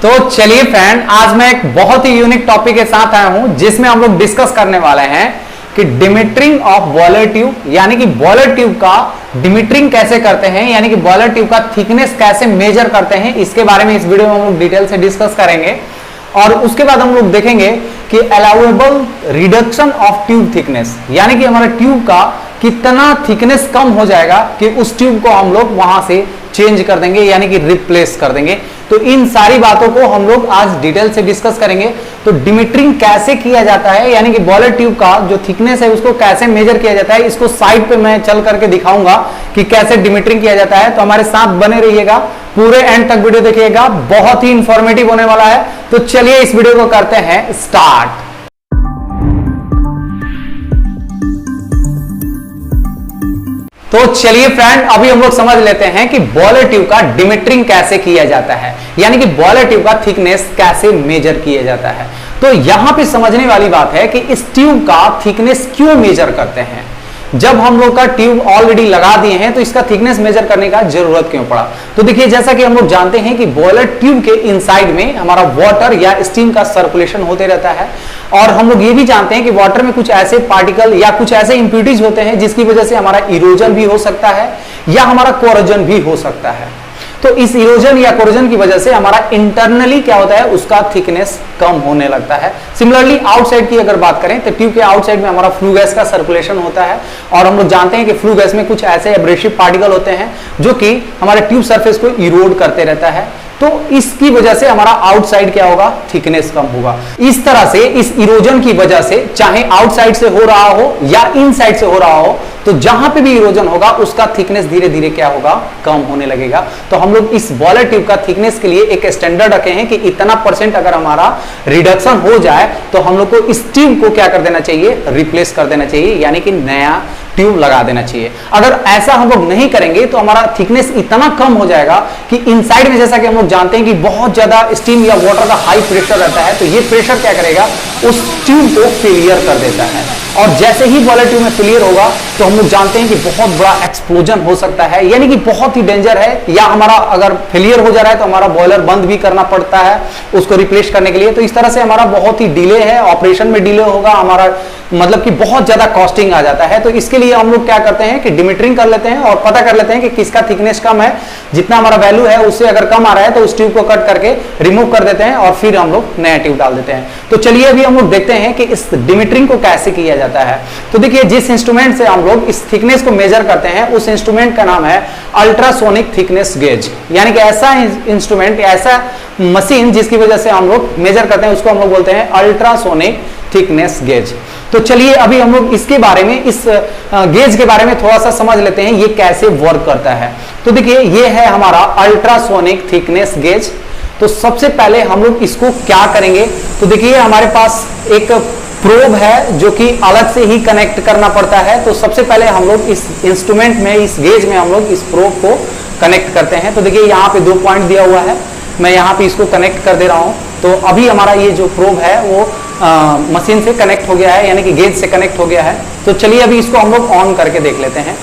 तो चलिए फ्रेंड, आज मैं एक बहुत ही यूनिक टॉपिक के साथ आया हूं जिसमें हम लोग डिस्कस करने वाले हैं कि डिमिटरिंग ऑफ बॉयलर ट्यूब, यानी कि बॉयलर ट्यूब का डिमिटरिंग कैसे करते हैं, यानी कि बॉयलर ट्यूब का थिकनेस कैसे मेजर करते हैं। इसके बारे में इस वीडियो में हम लोग डिटेल से डिस्कस करेंगे और उसके बाद हम लोग देखेंगे कि allowable reduction of tube thickness, यानी कि हमारा ट्यूब का कितना थिकनेस कम हो जाएगा कि उस ट्यूब को हम लोग वहां से चेंज कर देंगे, यानी कि रिप्लेस कर देंगे। तो इन सारी बातों को हम लोग आज डिटेल से डिस्कस करेंगे। तो डिमिटरिंग कैसे किया जाता है, यानी कि बॉयलर ट्यूब का जो थिकनेस है उसको कैसे मेजर किया जाता है, इसको साइड पे मैं चल करके दिखाऊंगा कि कैसे डिमिटरिंग किया जाता है। तो हमारे साथ बने रहिएगा, पूरे एंड तक वीडियो देखिएगा, बहुत ही इंफॉर्मेटिव होने वाला है। तो चलिए इस वीडियो को करते हैं स्टार्ट। तो चलिए फ्रेंड, अभी हम लोग समझ लेते हैं कि बॉयलर ट्यूब का डिमिटरिंग कैसे किया जाता है, यानी कि बॉयलर ट्यूब का थिकनेस कैसे मेजर किया जाता है। तो यहां पे समझने वाली बात है कि इस ट्यूब का थिकनेस क्यों मेजर करते हैं। जब हम लोग का ट्यूब ऑलरेडी लगा दिए हैं तो इसका थिकनेस मेजर करने का जरूरत क्यों पड़ा। तो देखिए, जैसा कि हम लोग जानते हैं कि बॉयलर ट्यूब के इनसाइड में हमारा वाटर या स्टीम का सर्कुलेशन होते रहता है, और हम लोग ये भी जानते हैं कि वाटर में कुछ ऐसे पार्टिकल या कुछ ऐसे इंप्यूरिटीज होते हैं जिसकी वजह से हमारा इरोजन भी हो सकता है या हमारा कोरोजन भी हो सकता है। तो इस इरोजन या कोरोजन की वजह से हमारा इंटरनली क्या होता है, उसका थिकनेस कम होने लगता है। सिमिलरली आउटसाइड की अगर बात करें तो ट्यूब के आउटसाइड में हमारा फ्लू गैस का सर्कुलेशन होता है, और हम लोग जानते हैं कि फ्लू गैस में कुछ ऐसे एब्रेसिव पार्टिकल होते हैं जो कि हमारे ट्यूब सरफेस को इरोड करते रहता है। तो इसकी वजह से हमारा आउटसाइड क्या होगा, थिकनेस कम होगा। इस तरह से इस इरोजन की वजह से, चाहे आउटसाइड से हो रहा हो या इनसाइड से हो रहा हो, तो जहां पे भी इरोजन होगा उसका थिकनेस धीरे धीरे क्या होगा, कम होने लगेगा। तो हम लोग इस बॉयलर ट्यूब का थिकनेस के लिए एक स्टैंडर्ड रखे हैं कि इतना परसेंट अगर हमारा रिडक्शन हो जाए तो हम लोग को इस ट्यूब को क्या कर देना चाहिए, रिप्लेस कर देना चाहिए, यानी कि नया ट्यूब लगा देना चाहिए। अगर ऐसा हम लोग नहीं करेंगे तो हमारा थिकनेस इतना कम हो जाएगा कि इनसाइड में, जैसा कि हम लोग जानते हैं कि बहुत ज्यादा स्टीम या वाटर का हाई प्रेशर रहता है, तो ये प्रेशर क्या करेगा, उस ट्यूब को फेलियर कर देता है। और जैसे ही बॉयलर ट्यूब में फेलियर होगा तो हम लोग जानते हैं कि बहुत बड़ा एक्सप्लोजन हो सकता है, यानी कि बहुत ही डेंजर है। या हमारा अगर फेलियर हो जा रहा है तो हमारा बॉयलर बंद भी करना पड़ता है उसको रिप्लेस करने के लिए। तो इस तरह से हमारा बहुत ही डिले है, ऑपरेशन में डिले होगा, हमारा मतलब कि बहुत ज्यादा कॉस्टिंग आ जाता है। तो इसके लिए हम लोग क्या करते हैं कि डिमिटरिंग कर लेते हैं और पता कर लेते हैं कि किसका थिकनेस कम है। जितना हमारा वैल्यू है उससे अगर कम आ रहा है तो उस ट्यूब को कट करके रिमूव कर देते हैं और फिर हम लोग नया ट्यूब डाल देते हैं। तो चलिए अभी हम लोग देखते हैं कि इस डिमिटरिंग को कैसे किया जाता है। तो देखिए, जिस इंस्ट्रूमेंट से हम लोग इस थिकनेस को मेजर करते हैं उस इंस्ट्रूमेंट का नाम है अल्ट्रासोनिक थिकनेस गेज, यानी कि ऐसा इंस्ट्रूमेंट, ऐसा मशीन जिसकी वजह से हम लोग मेजर करते हैं उसको हम लोग बोलते हैं अल्ट्रासोनिक थिकनेस गेज। तो चलिए अभी हम लोग इसके बारे में, इस गेज के बारे में थोड़ा सा समझ लेते हैं ये कैसे वर्क करता है। तो देखिए, ये है हमारा अल्ट्रासोनिक थिकनेस गेज। तो सबसे पहले हम लोग इसको क्या करेंगे, तो देखिए हमारे पास एक प्रोब है जो कि अलग से ही कनेक्ट करना पड़ता है। तो सबसे पहले हम लोग इस इंस्ट्रूमेंट में, इस गेज में हम लोग इस प्रोब को कनेक्ट करते हैं। तो देखिए यहाँ पे 2 पॉइंट दिया हुआ है, मैं यहाँ पे इसको कनेक्ट कर दे रहा हूँ। तो अभी हमारा ये जो प्रोब है वो मशीन से कनेक्ट हो गया है, यानी कि गेज से कनेक्ट हो गया है। तो चलिए अभी इसको हम लोग ऑन करके देख लेते हैं।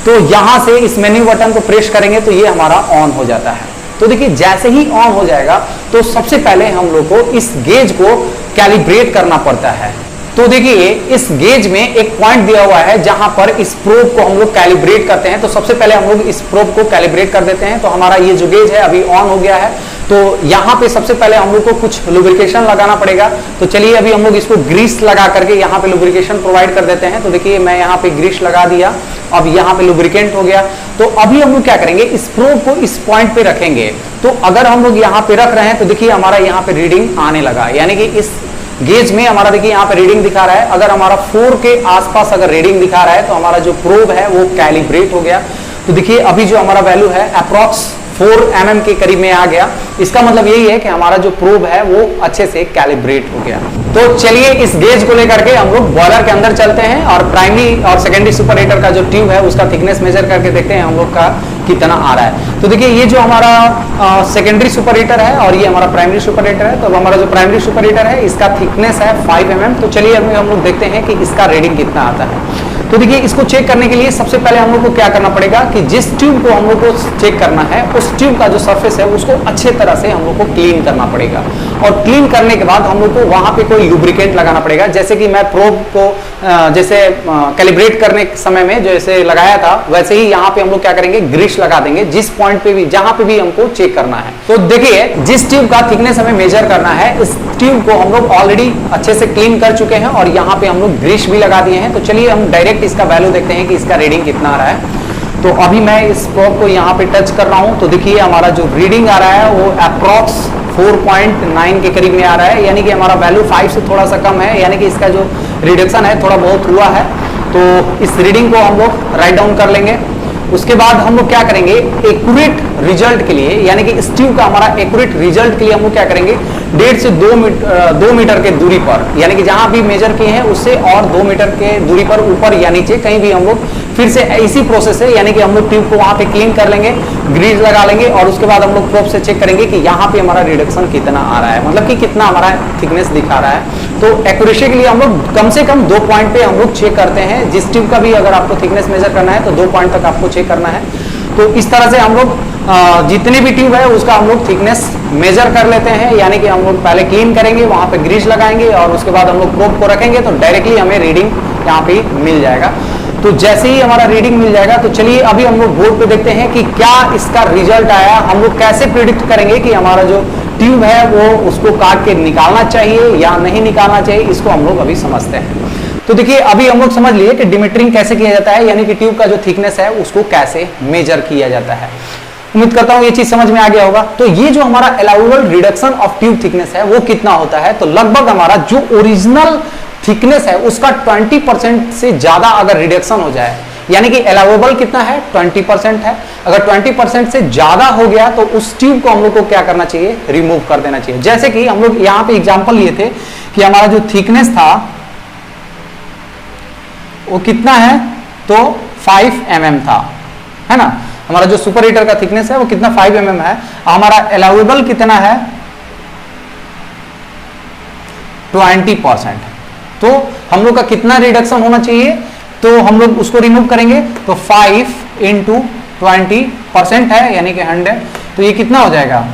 तो यहां से इस मेन्यू बटन को प्रेस करेंगे तो ये हमारा ऑन हो जाता है। तो देखिए, जैसे ही ऑन हो जाएगा तो सबसे पहले हम लोग को इस गेज को कैलिब्रेट करना पड़ता है। तो देखिए, इस गेज में एक पॉइंट दिया हुआ है जहां पर इस प्रोब को हम लोग कैलिब्रेट करते हैं। तो सबसे पहले हम लोग इस प्रोब को कैलिब्रेट कर देते हैं। तो हमारा ये जो गेज है अभी ऑन हो गया है। तो यहाँ पे सबसे पहले हम लोग को कुछ लुब्रिकेशन लगाना पड़ेगा। तो चलिए अभी हम लोग इसको ग्रीस लगा करके यहाँ पे लुब्रिकेशन प्रोवाइड कर देते हैं। तो देखिए, मैं यहाँ पे ग्रीस लगा दिया, अब यहाँ पे लुब्रिकेंट हो गया। तो अभी हम लोग क्या करेंगे, इस प्रोब को इस पॉइंट पे रखेंगे। तो अगर हम लोग यहाँ पे रख रहे हैं तो देखिए हमारा यहाँ पे रीडिंग आने लगा, यानी कि इस गेज में हमारा देखिए यहाँ पे रीडिंग दिखा रहा है। अगर हमारा 4 के आसपास अगर रीडिंग दिखा रहा है तो हमारा जो प्रोब है वो कैलिब्रेट हो गया। तो देखिए अभी जो हमारा वैल्यू है अप्रॉक्स 4 mm के करीब में आ गया। इसका मतलब यही है कि हमारा जो प्रोब है वो अच्छे से कैलिब्रेट हो गया। तो चलिए इस गेज को लेकर के हम लोग बॉयलर के अंदर चलते हैं और प्राइमरी और सेकेंडरी सुपरहीटर का जो ट्यूब है उसका थिकनेस मेजर करके देखते हैं हम लोग का कितना आ रहा है। तो देखिए, ये जो हमारा सेकेंडरी सुपरहीटर है और ये हमारा प्राइमरी सुपरहीटर है। तो हमारा जो प्राइमरी सुपरहीटर है इसका थिकनेस है 5 mm। तो चलिए अभी हम लोग देखते हैं कि इसका रीडिंग कितना आता है। तो देखिए इसको चेक करने के लिए सबसे पहले हम लोग को क्या करना पड़ेगा कि जिस ट्यूब को हम लोग को चेक करना है उस ट्यूब का जो सरफेस है उसको अच्छे तरह से हम लोग को क्लीन करना पड़ेगा। और क्लीन करने के बाद हम लोग को वहां पे कोई लुब्रिकेंट लगाना पड़ेगा, जैसे कि मैं प्रोब को जैसे कैलिब्रेट करने के समय में जैसे लगाया था वैसे ही यहाँ पे हम लोग क्या करेंगे, ग्रीस लगा देंगे जिस पॉइंट पे भी जहां पे भी हमको चेक करना है। तो देखिए जिस ट्यूब का थिकनेस हमें मेजर करना है इस ट्यूब को हम लोग ऑलरेडी अच्छे से क्लीन कर चुके हैं और यहाँ पे हम लोग ग्रीस भी लगा दिए हैं। तो चलिए हम डायरेक्ट इसका वैल्यू देखते हैं कि इसका रीडिंग कितना आ रहा है। तो अभी मैं इस प्रोब को यहाँ पे टच कर रहा हूँ तो देखिए हमारा जो रीडिंग आ रहा है वो अप्रॉक्स 4.9 के करीब में आ रहा है, यानी कि हमारा वैल्यू 5 से थोड़ा सा कम है, यानी कि इसका जो रिडक्शन है थोड़ा बहुत हुआ है। तो इस रीडिंग को हम लोग राइट डाउन कर लेंगे। उसके बाद हम लोग क्या करेंगे, एक्यूरेट रिजल्ट के लिए, यानी कि इस ट्यूब का हमारा एक्यूरेट रिजल्ट के लिए हम लोग क्या करेंगे, 1.5 से 2 मीटर के दूरी पर, यानी कि जहां भी मेजर किए हैं उससे और 2 मीटर के दूरी पर ऊपर या नीचे कहीं भी हम लोग फिर से इसी प्रोसेस है, यानी कि हम लोग ट्यूब को वहां पे क्लीन कर लेंगे, ग्रीस लगा लेंगे और उसके बाद हम लोग प्रोब से चेक करेंगे कि यहाँ पे हमारा रिडक्शन कितना आ रहा है, मतलब कि कितना हमारा थिकनेस दिखा रहा है। तो एक्यूरेसी के लिए हम लोग कम से कम 2 पॉइंट पे हम लोग चेक करते हैं। जिस ट्यूब का भी अगर आपको थिकनेस मेजर करना है तो 2 पॉइंट तक आपको चेक करना है। तो इस तरह से हम लोग जितनी भी ट्यूब है उसका हम लोग थिकनेस मेजर कर लेते हैं, यानी कि हम लोग पहले क्लीन करेंगे, वहां पे ग्रीस लगाएंगे और उसके बाद हम लोग प्रोब को रखेंगे तो डायरेक्टली हमें रीडिंग यहाँ पे मिल जाएगा। तो जैसे ही हमारा रीडिंग मिल जाएगा तो चलिए अभी हम लोग बोर्ड पे देखते हैं कि क्या इसका रिजल्ट आया। हम लोग कैसे प्रिडिक्ट करेंगे कि हमारा जो ट्यूब है वो उसको काट के निकालना चाहिए या नहीं निकालना चाहिए, इसको हम लोग अभी समझते हैं। तो देखिए अभी हम लोग समझ लिए कि डिमेट्रिंग कैसे किया जाता है, यानी कि ट्यूब का जो थिकनेस है उसको कैसे मेजर किया जाता है। उम्मीद करता हूं ये चीज समझ में आ गया होगा। तो ये जो हमारा allowable reduction of tube thickness है वो कितना होता है, तो लगभग हमारा जो ओरिजिनल थिकनेस है उसका 20% से ज्यादा अगर रिडक्शन हो जाए, यानी कि अलाउएबल कितना है 20% है, अगर 20% से ज्यादा हो गया तो उस ट्यूब को हम लोग को क्या करना चाहिए, रिमूव कर देना चाहिए। जैसे कि हम लोग यहाँ पे एग्जांपल लिए थे कि हमारा जो थिकनेस था वो कितना है, तो 5 mm था, है ना। हमारा जो सुपर हीटर का थिकनेस है वो कितना 5 mm है, हमारा अलाउएबल कितना है 20%। तो हम लोग का कितना रिडक्शन होना चाहिए, तो हम लोग उसको रिमूव करेंगे तो 5 × 20% है, यानी कि 100। तो ये कितना हो जाएगा,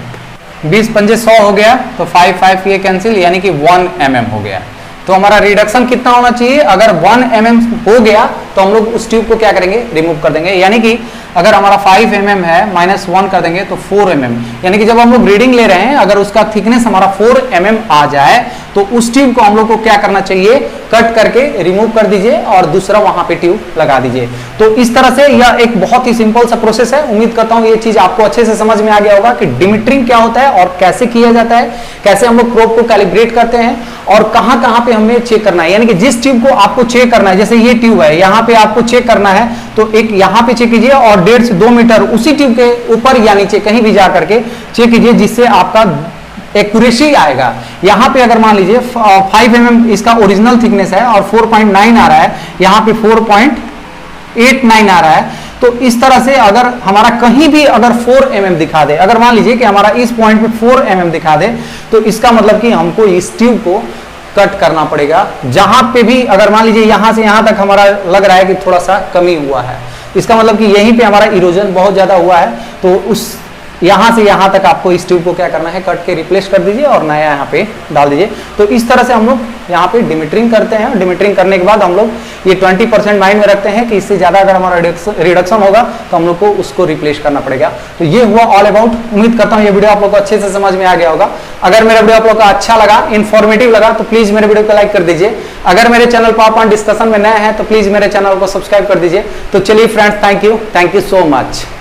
20 पंजे 100 हो गया, तो 5 ये कैंसिल, यानी कि 1 mm हो गया। तो हमारा रिडक्शन कितना होना चाहिए, अगर 1 mm हो गया तो हम लोग उस ट्यूब को क्या करेंगे, रिमूव कर देंगे। यानी कि अगर हमारा 5 mm है -1 कर देंगे तो 4 mm, यानी कि जब हम लोग रीडिंग ले रहे हैं अगर उसका थिकनेस हमारा 4 mm आ जाए तो उस ट्यूब को हम लोग को क्या करना चाहिए, कट करके रिमूव कर दीजिए और दूसरा वहां पे ट्यूब लगा दीजिए। तो इस तरह से यह एक बहुत ही सिंपल सा प्रोसेस है। उम्मीद करता हूं ये चीज आपको अच्छे से समझ में आ गया होगा कि डिमेट्रिंग क्या होता है और कैसे किया जाता है, कैसे हम लोग प्रोब को कैलिब्रेट करते हैं और कहां कहां पे हमें चेक करना है। यानी कि जिस ट्यूब को आपको चेक करना है, जैसे ये ट्यूब है यहाँ पे आपको चेक करना है तो एक यहाँ पे चेक कीजिए और 1.5 से 2 मीटर उसी ट्यूब के ऊपर या नीचे कहीं भी जा करके चेक कीजिए, जिससे आपका एक्यूरेसी आएगा। यहाँ पे अगर मान लीजिए 5 mm इसका ओरिजिनल थिकनेस है और 4.9 आ रहा है, यहाँ पे 4.89 आ रहा है, तो इस तरह से अगर हमारा कहीं भी अगर 4 mm दिखा दे, अगर मान लीजिए कि हमारा इस पॉइंट पे 4 mm दिखा दे, तो इसका मतलब कि हमको इस ट्यूब को कट करना पड़ेगा। जहां पे भी अगर मान लीजिए यहां से यहां तक हमारा लग रहा है कि थोड़ा सा कमी हुआ है, इसका मतलब कि यहीं पे हमारा इरोजन बहुत ज्यादा हुआ है, तो उस यहां से यहां तक आपको इस ट्यूब को क्या करना है, कट के रिप्लेस कर दीजिए और नया यहाँ पे डाल दीजिए। तो इस तरह से हम लोग यहाँ पे डिमेट्रिंग करते हैं। डिमेट्रिंग करने के बाद हम लोग ये 20% माइंड में रखते हैं कि इससे ज्यादा अगर हमारा रिडक्शन होगा तो हम लोग को उसको रिप्लेस करना पड़ेगा। तो ये हुआ ऑल अबाउट। उम्मीद करता हूँ ये वीडियो आप लोग को अच्छे से समझ में आ गया होगा। अगर मेरा वीडियो आप लोग का अच्छा लगा, इन्फॉर्मेटिव लगा, तो प्लीज मेरे वीडियो को लाइक कर दीजिए। अगर मेरे चैनल पर आप डिस्कशन में नए हैं तो प्लीज मेरे चैनल को सब्सक्राइब कर दीजिए। तो चलिए friends, thank you so much.